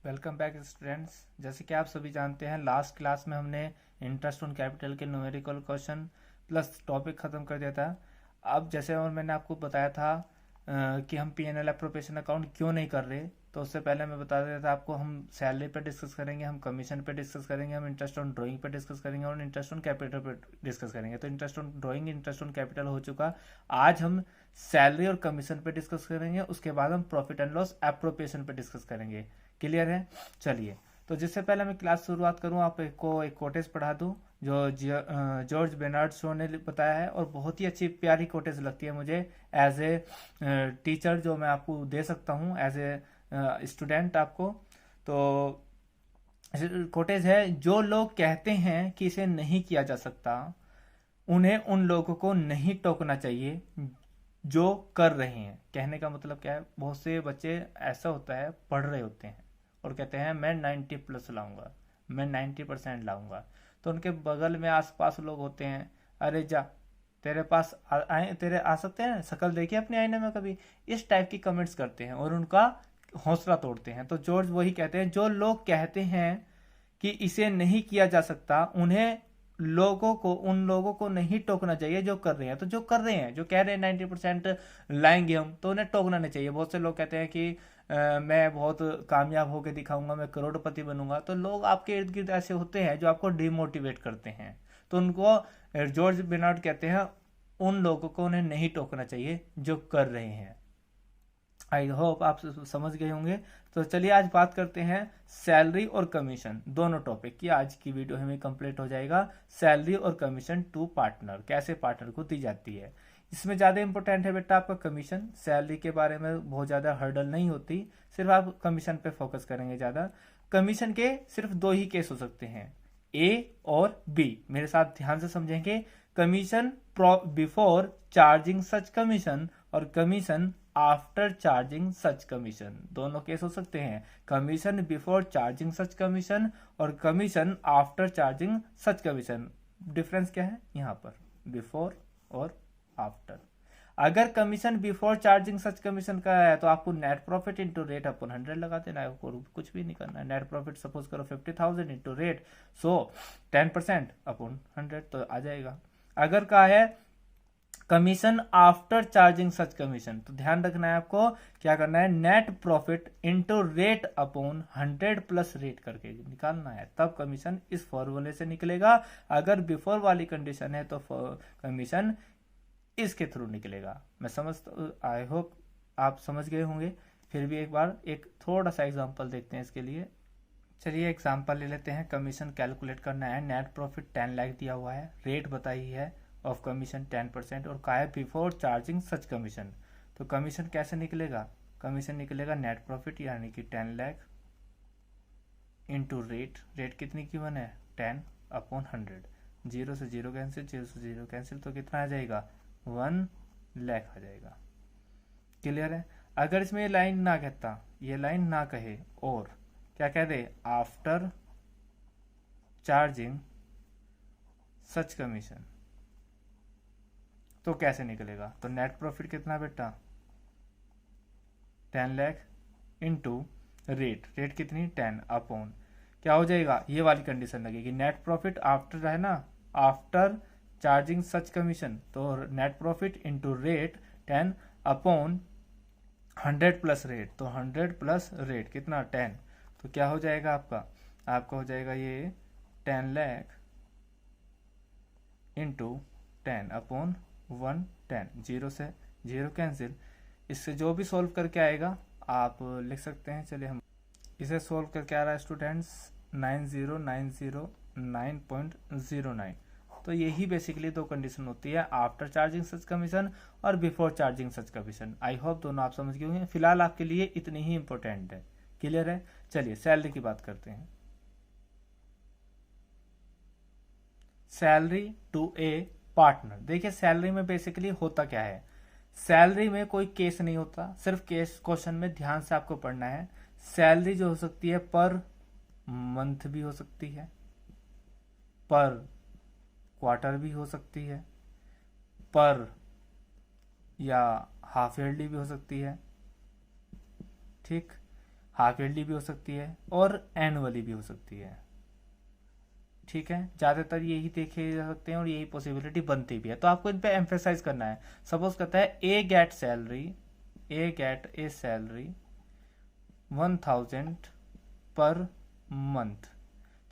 Welcome back students. जैसे कि आप सभी जानते हैं, लास्ट क्लास में हमने इंटरेस्ट ऑन कैपिटल के न्यूमेरिकल क्वेश्चन प्लस टॉपिक ख़त्म कर दिया था। अब जैसे और मैंने आपको बताया था कि हम पी&एल एप्रोप्रिएशन अकाउंट क्यों नहीं कर रहे, तो उससे पहले मैं बता देता था आपको, हम सैलरी पे डिस्कस करेंगे, हम कमीशन पे डिस्कस करेंगे, हम इंटरेस्ट ऑन ड्राइंग पे डिस्कस करेंगे और इंटरेस्ट ऑन कैपिटल पे डिस्कस करेंगे। तो interest on drawing, interest on capital हो चुका। आज हम सैलरी और कमीशन पे डिस्कस करेंगे, उसके बाद हम प्रॉफिट एंड लॉस एप्रोप्रिएशन पे डिस्कस करेंगे। क्लियर है? चलिए, तो जिससे पहले मैं क्लास शुरुआत करूं, आपको एक कोटेज पढ़ा दूं जो जॉर्ज बेनार्ड शो ने बताया है, और बहुत ही अच्छी प्यारी कोटेज लगती है मुझे एज ए टीचर, जो मैं आपको दे सकता हूं एज ए स्टूडेंट आपको। तो कोटेज है, जो लोग कहते हैं कि इसे नहीं किया जा सकता, उन्हें उन लोगों को नहीं टोकना चाहिए जो कर रहे हैं। कहने का मतलब क्या है, बहुत से बच्चे ऐसा होता है, पढ़ रहे होते हैं और कहते हैं मैं 90+ लाऊंगा, मैं 90% लाऊंगा, तो उनके बगल में आसपास लोग होते हैं, अरे जा, तेरे पास आए, तेरे आ सकते हैं, शक्ल देखिए अपने आईने में कभी, इस टाइप की कमेंट्स करते हैं और उनका हौसला तोड़ते हैं। तो जॉर्ज वही कहते हैं, जो लोग कहते हैं कि इसे नहीं किया जा सकता, उन्हें उन लोगों को नहीं टोकना चाहिए जो कर रहे हैं। तो जो कर रहे हैं, जो कह रहे हैं 90% लाएंगे हम, तो उन्हें टोकना नहीं चाहिए। बहुत से लोग कहते हैं कि मैं बहुत कामयाब होकर दिखाऊंगा, मैं करोड़पति बनूंगा। तो लोग आपके इर्द गिर्द ऐसे होते हैं जो आपको डिमोटिवेट करते हैं, तो उनको जॉर्ज बेनार्ड कहते हैं, उन लोगों को उन्हें नहीं टोकना चाहिए जो कर रहे हैं। आई होप आप समझ गए होंगे। तो चलिए आज बात करते हैं सैलरी और कमीशन दोनों टॉपिक की। आज की वीडियो हमें कंप्लीट हो जाएगा। सैलरी और कमीशन टू पार्टनर, कैसे पार्टनर को दी जाती है। इसमें ज़्यादा इंपॉर्टेंट है बेटा आपका कमीशन। सैलरी के बारे में बहुत ज़्यादा हर्डल नहीं होती, सिर्फ आप कमीशन पे फोकस करेंगे ज़्यादा। कमीशन के सिर्फ दो ही केस हो सकते हैं, ए और बी। मेरे साथ ध्यान से समझेंगे। Commission before charging such commission और commission after charging such commission, दोनों केस हो सकते हैं। Commission before charging such commission और commission after charging such commission. Difference क्या है यहाँ पर, बिफोर और आफ्टर। अगर commission before charging such commission का है, तो आपको net profit into rate upon 100 लगा देना है, आपको कुछ भी नहीं करना है। नेट प्रॉफिट सपोज करो 50,000 इंटू रेट, सो 10% अपॉन 100 तो आ जाएगा। अगर का है commission after charging such commission, तो ध्यान रखना है आपको, क्या करना है, net profit into rate upon 100 plus rate करके निकालना है, तब कमीशन इस फॉर्मूले से निकलेगा। अगर बिफोर वाली कंडीशन है तो कमीशन इसके थ्रू निकलेगा। मैं समझता, आई होप आप समझ गए होंगे। फिर भी एक बार एक थोड़ा सा एग्जांपल देखते हैं इसके लिए। चलिए एग्जांपल ले लेते हैं। कमीशन कैलकुलेट करना है, नेट प्रॉफिट 10 लाख दिया हुआ है, रेट बताई है ऑफ कमीशन 10%, और कहा है बिफोर चार्जिंग सच कमीशन। तो कमीशन कैसे निकलेगा, कमीशन निकलेगा नेट प्रॉफिट यानी कि 10 लाख इंटू रेट, रेट कितनी की वन है 10 अपॉन 100, जीरो से जीरो कैंसिल, जीरो से जीरो कैंसिल, तो कितना आ जाएगा 1 लाख आ जाएगा। क्लियर है? अगर इसमें ये लाइन ना कहता, ये लाइन ना कहे और क्या कह दे, आफ्टर चार्जिंग सच कमीशन, तो कैसे निकलेगा, तो नेट प्रॉफिट कितना बेटा 10 लाख इंटू रेट, रेट कितनी 10 अपॉन, क्या हो जाएगा, ये वाली कंडीशन लगेगी, नेट प्रॉफिट आफ्टर है ना, आफ्टर चार्जिंग सच कमीशन, तो net profit into rate 10 upon 100 plus rate, तो 100 प्लस रेट कितना 10, तो क्या हो जाएगा आपका हो जाएगा ये 10 लाख इंटू 10 अपॉन 110, जीरो से जीरो कैंसिल। इससे जो भी सोल्व करके आएगा आप लिख सकते हैं। चलिए हम इसे सोल्व करके आ रहा है स्टूडेंट्स 90909.09। तो यही बेसिकली दो कंडीशन होती है, आफ्टर चार्जिंग सच कमीशन और before charging such commission. I hope दोनों आप समझ गए होंगे। फिलहाल आपके लिए इतनी ही इंपॉर्टेंट है। क्लियर है? चलिए सैलरी की बात करते हैं। Salary to a partner. देखिए सैलरी में बेसिकली होता क्या है, सैलरी में कोई केस नहीं होता, सिर्फ केस क्वेश्चन में ध्यान से आपको पढ़ना है। सैलरी जो हो सकती है पर मंथ भी हो सकती है, पर क्वार्टर भी हो सकती है, पर या हाफ ईयरली भी हो सकती है, ठीक। हाफ ईयरली भी हो सकती है और एनुअली भी हो सकती है। ठीक है, ज़्यादातर यही देखे जा सकते हैं और यही पॉसिबिलिटी बनती भी है। तो आपको इन पे एम्फेसाइज करना है। सपोज कहता है ए गेट ए सैलरी 1000 पर मंथ,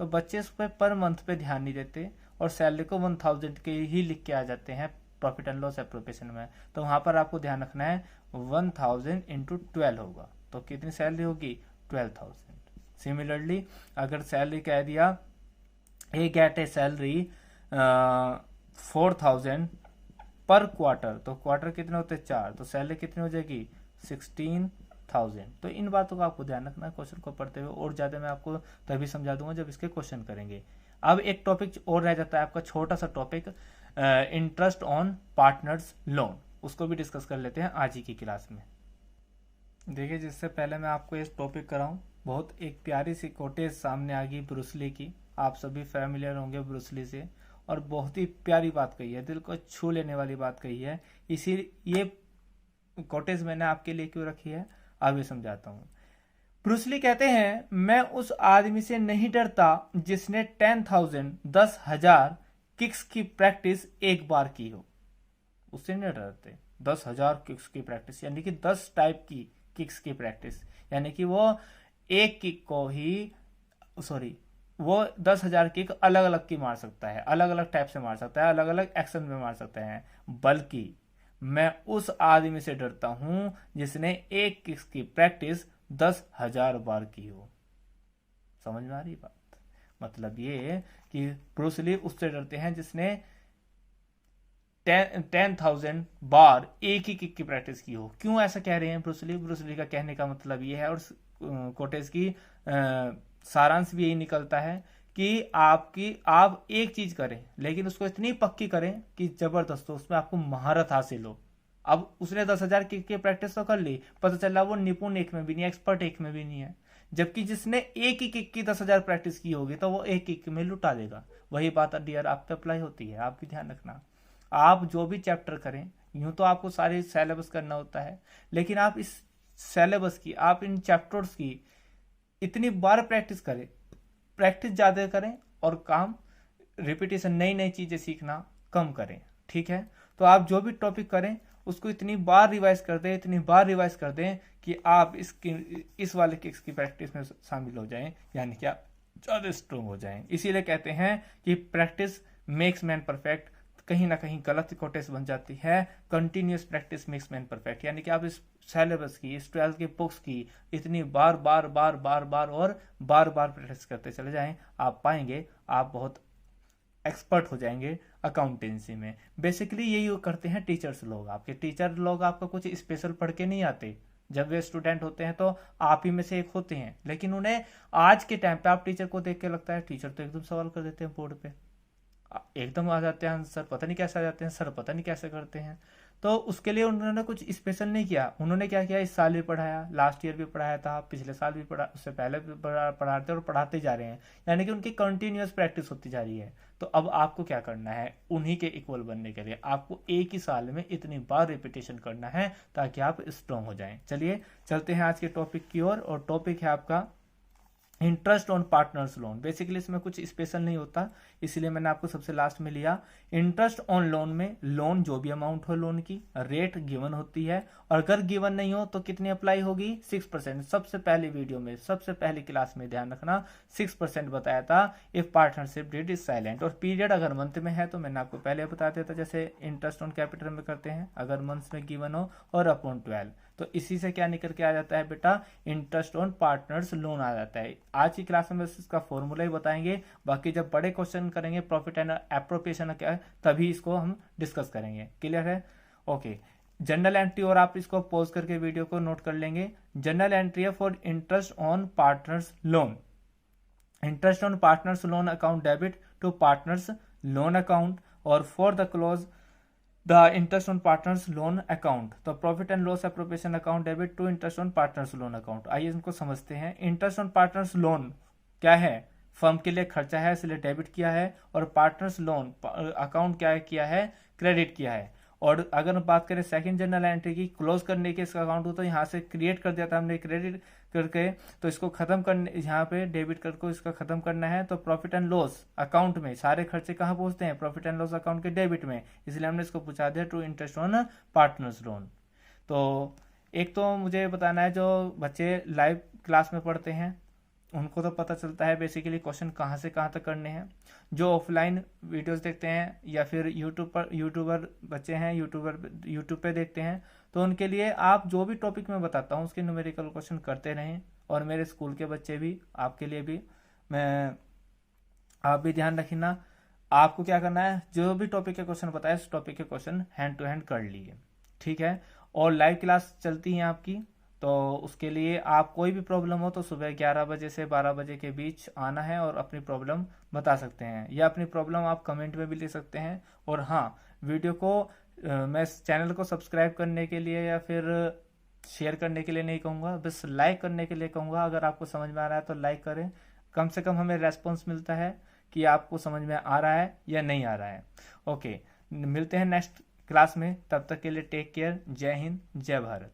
तो बच्चे इस पर मंथ पे ध्यान नहीं देते और सैलरी को 1000 के ही लिख के आ जाते हैं प्रॉफिट एंड लॉस एप्रोप्रिएशन में। तो वहां पर आपको ध्यान रखना है 1000 इंटू 12 होगा, तो कितनी सैलरी होगी 12,000। सिमिलरली अगर सैलरी कह दिया ए गेट ए सैलरी 4000 पर क्वार्टर, तो क्वार्टर कितने होते हैं 4, तो सैलरी कितनी हो जाएगी 16,000। तो इन बातों का आपको ध्यान रखना है क्वेश्चन को पढ़ते हुए, और ज्यादा मैं आपको तभी समझा दूंगा जब इसके क्वेश्चन करेंगे। अब एक टॉपिक और रह जाता है आपका, छोटा सा topic, interest on partners loan, उसको भी डिस्कस कर लेते हैं आज ही की क्लास में। देखिए, जिससे पहले मैं आपको इस टॉपिक कराऊं, बहुत एक प्यारी सी कोटेज सामने आ गई ब्रूसली की। आप सभी फैमिलियर होंगे ब्रूसली से, और बहुत ही प्यारी बात कही है, दिल को छू लेने वाली बात कही है। इसी ये कोटेज मैंने आपके लिए क्यों रखी है, अभी समझाता हूँ। ब्रूसली कहते हैं, मैं उस आदमी से नहीं डरता जिसने 10,000 किक्स की प्रैक्टिस एक बार की हो। उससे नहीं डरते। 10,000 किक्स की प्रैक्टिस यानी कि 10 टाइप की किक्स की प्रैक्टिस, यानी कि वो एक किक को ही वो 10,000 किक अलग अलग की मार सकता है, अलग अलग टाइप से मार सकता है, अलग अलग एक्शन में मार सकते हैं। बल्कि मैं उस आदमी से डरता हूं जिसने एक किक्स की प्रैक्टिस 10,000 बार की हो। समझ में आ रही बात? मतलब ये कि ब्रूसली उससे डरते हैं जिसने 10,000 बार एक ही किक की प्रैक्टिस की हो। क्यों ऐसा कह रहे हैं ब्रूसली का कहने का मतलब ये है, और कोटेज की सारांश भी यही निकलता है कि आप एक चीज करें लेकिन उसको इतनी पक्की करें कि जबरदस्त हो, उसमें आपको महारत हासिल हो। अब उसने 10,000 किक की प्रैक्टिस तो कर ली, पता चला वो निपुण एक में भी नहीं, एक्सपर्ट एक में भी नहीं है। जबकि जिसने एक ही किक की 10,000 प्रैक्टिस की होगी तो वो एक किक में लुटा देगा। वही बात डियर आप पे अप्लाई होती है, आप भी ध्यान रखना। आप जो भी चैप्टर करें, यूं तो आपको सारे सिलेबस करना होता है, लेकिन आप इस सिलेबस की, आप इन चैप्टर्स की इतनी बार प्रैक्टिस करें, प्रैक्टिस ज्यादा करें और काम रिपीटेशन, नई नई चीजें सीखना कम करें। ठीक है, तो आप जो भी टॉपिक करें उसको इतनी बार रिवाइज कर दें, इतनी बार रिवाइज कर दें कि आप इस वाले किक्स की प्रैक्टिस में शामिल हो जाएं, यानी कि आप ज्यादा स्ट्रोंग हो जाएं। इसीलिए कहते हैं कि प्रैक्टिस मेक्स मैन परफेक्ट। कहीं ना कहीं गलत कोटेज बन जाती है, continuous practice makes man perfect, यानी कि आप इस सिलेबस की, इस 12 की बुक्स की इतनी बार बार बार बार बार और बार बार प्रैक्टिस करते चले जाएं, आप पाएंगे आप बहुत एक्सपर्ट हो जाएंगे अकाउंटेंसी में। बेसिकली यही करते हैं टीचर्स लोग। आपके टीचर लोग आपको कुछ स्पेशल पढ़ के नहीं आते। जब वे स्टूडेंट होते हैं तो आप ही में से एक होते हैं, लेकिन उन्हें आज के टाइम पे आप टीचर को देख के लगता है टीचर तो एकदम सवाल कर देते हैं बोर्ड पे, एकदम आ जाते हैं आंसर, पता नहीं कैसे आ जाते हैं सर, पता नहीं कैसे करते हैं। तो उसके लिए उन्होंने कुछ स्पेशल नहीं किया। उन्होंने क्या किया, इस साल भी पढ़ाया, लास्ट ईयर भी पढ़ाया था, पिछले साल भी पढ़ा, उससे पहले भी पढ़ाते और पढ़ाते जा रहे हैं, यानी कि उनकी कंटिन्यूअस प्रैक्टिस होती जा रही है। तो अब आपको क्या करना है, उन्हीं के इक्वल बनने के लिए आपको एक ही साल में इतनी बार रिपीटेशन करना है ताकि आप स्ट्रांग हो जाएं। चलिए चलते हैं आज के टॉपिक की ओर, और टॉपिक है आपका interest on partners loan. Basically इसमें कुछ स्पेशल नहीं होता, इसलिए मैंने आपको सबसे लास्ट में लिया। इंटरेस्ट ऑन लोन में लोन जो भी अमाउंट हो लोन की, रेट गिवन होती है, और अगर गिवन नहीं हो तो कितनी अप्लाई होगी 6%। सबसे पहली वीडियो में, सबसे पहली क्लास में ध्यान रखना 6% बताया था if partnership deed is silent. और पीरियड अगर मंथ में है तो मैंने आपको पहले बता दिया था, जैसे इंटरेस्ट ऑन कैपिटल में करते हैं अगर मंथ्स में गिवन हो, और अपॉन 12। तो इसी से क्या निकल के आ जाता है बेटा, इंटरेस्ट ऑन पार्टनर्स लोन आ जाता है। आज की क्लास में बस इसका फॉर्मूला ही बताएंगे, बाकी जब बड़े क्वेश्चन करेंगे प्रॉफिट एंड एप्रोप्रिएशन क्या है तभी इसको हम डिस्कस करेंगे। क्लियर है? ओके। जनरल एंट्री, और आप इसको पॉज करके वीडियो को नोट कर लेंगे। जनरल एंट्री है for interest on partners loan. Interest on partners loan account debit to partners loan account, और for the close the interest on partners loan account, तो profit and loss appropriation account debit to interest on partners loan account. आइए इनको समझते हैं। Interest on partners loan क्या है, firm के लिए खर्चा है इसलिए डेबिट किया है, और पार्टनर्स लोन अकाउंट क्या है, किया है क्रेडिट किया है। और अगर बात करें सेकंड जनरल एंट्री की, क्लोज करने के इसका अकाउंट हो तो यहाँ से क्रिएट कर दिया था हमने क्रेडिट, करके, तो इसको खत्म करने, यहाँ पे डेबिट कार्ड को इसका खत्म करना है, तो प्रॉफिट एंड लॉस अकाउंट में सारे खर्चे कहाँ पहुंचते हैं, प्रॉफिट एंड लॉस अकाउंट के डेबिट में, इसलिए हमने इसको पूछा दिया to interest on partners loan. तो एक तो मुझे बताना है, जो बच्चे लाइव क्लास में पढ़ते हैं उनको तो पता चलता है बेसिकली क्वेश्चन कहाँ से कहाँ तक करने हैं। जो ऑफलाइन वीडियोस देखते हैं या फिर यूट्यूबर बच्चे हैं, यूट्यूब पे देखते हैं, तो उनके लिए आप जो भी टॉपिक मैं बताता हूँ उसके न्यूमेरिकल क्वेश्चन करते रहें। और मेरे स्कूल के बच्चे भी, आपके लिए भी मैं, आप भी ध्यान रखना, आपको क्या करना है, जो भी टॉपिक के क्वेश्चन बताए उस टॉपिक के क्वेश्चन हैंड टू हैंड कर लिए, ठीक है। और लाइव क्लास चलती है आपकी, तो उसके लिए आप कोई भी प्रॉब्लम हो तो सुबह 11 बजे से 12 बजे के बीच आना है और अपनी प्रॉब्लम बता सकते हैं, या अपनी प्रॉब्लम आप कमेंट में भी लिख सकते हैं। और हाँ, वीडियो को मैं चैनल को सब्सक्राइब करने के लिए या फिर शेयर करने के लिए नहीं कहूँगा, बस लाइक करने के लिए कहूँगा। अगर आपको समझ में आ रहा है तो लाइक करें, कम से कम हमें रेस्पॉन्स मिलता है कि आपको समझ में आ रहा है या नहीं आ रहा है। ओके, मिलते हैं नेक्स्ट क्लास में, तब तक के लिए टेक केयर, जय हिंद, जय भारत।